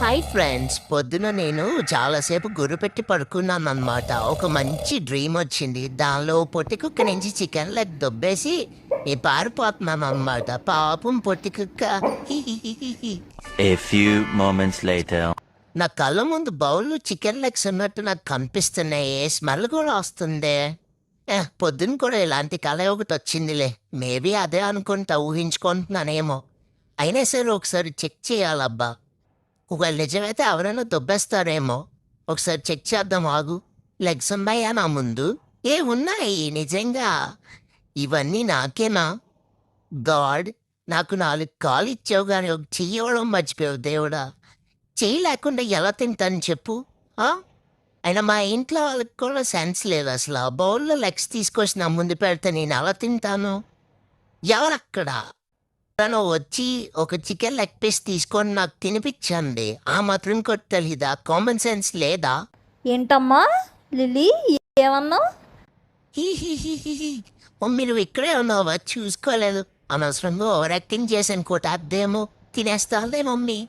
Hi friends, పొద్దున నేను చాలాసేపు గుర్రుపెట్టి పడుకున్నానన్నమాట. ఒక మంచి డ్రీమ్ వచ్చింది. దానిలో పొట్టి కుక్క నుంచి చికెన్ లెగ్ దొబ్బేసి పారిపోతున్నానన్నమాట. పాపం పొట్టి కుక్క. హిహిహిహిహి. A few moments later. నా కళ్ళ ముందు బౌల్లో చికెన్ లెగ్స్ ఉన్నట్టు నాకు కనిపిస్తున్నాయి. స్మెల్ కూడా వస్తుంది. పొద్దున కూడా ఇలాంటి కళ ఒకటి వచ్చిందిలే. మేబీ అదే అనుకుంటా, ఊహించుకుంటున్నానేమో. అయినా సరే ఒకసారి చెక్ చేయాలబ్బా. ఒకవేళ నిజమైతే ఎవరైనా దొబ్బేస్తారేమో. ఒకసారి చెక్ చేద్దాం ఆగు. లెగ్స్ ఉన్నాయా నా ముందు? ఉన్నాయి నిజంగా. ఇవన్నీ నాకేనా? గాడ్, నాకు 4 కాళ్ళు ఇచ్చావు కానీ ఒక చెయ్యి ఇవ్వడం మర్చిపోయావు దేవుడా. చెయ్యి లేకుండా ఎలా తింటాను చెప్పు? ఆ? అయినా మా ఇంట్లో వాళ్ళకి కూడా సెన్స్ లేదు అసలు. ఆ బౌల్లో లెగ్స్ తీసుకొచ్చి నా ముందు పెడితే నేను ఎలా తింటాను? ఎవరక్కడ? తను వచ్చి ఒక చికెన్ లెగ్ పీస్ తీసుకొని నాకు తినిపించండి. ఆ మాత్రం కూడా తెలీదా? కామన్ సెన్స్ లేదా? ఏంటమ్మా లిల్లీ, ఏమన్నావు? హీహీహీహీ. మమ్మీ నువ్వు ఇక్కడే ఉన్నావా? చూసుకోలేదు. అనవసరంగా ఓవర్ యాక్టింగ్ చేశాను. కొట్టేద్దేమో. తినేస్తాలే మమ్మీ.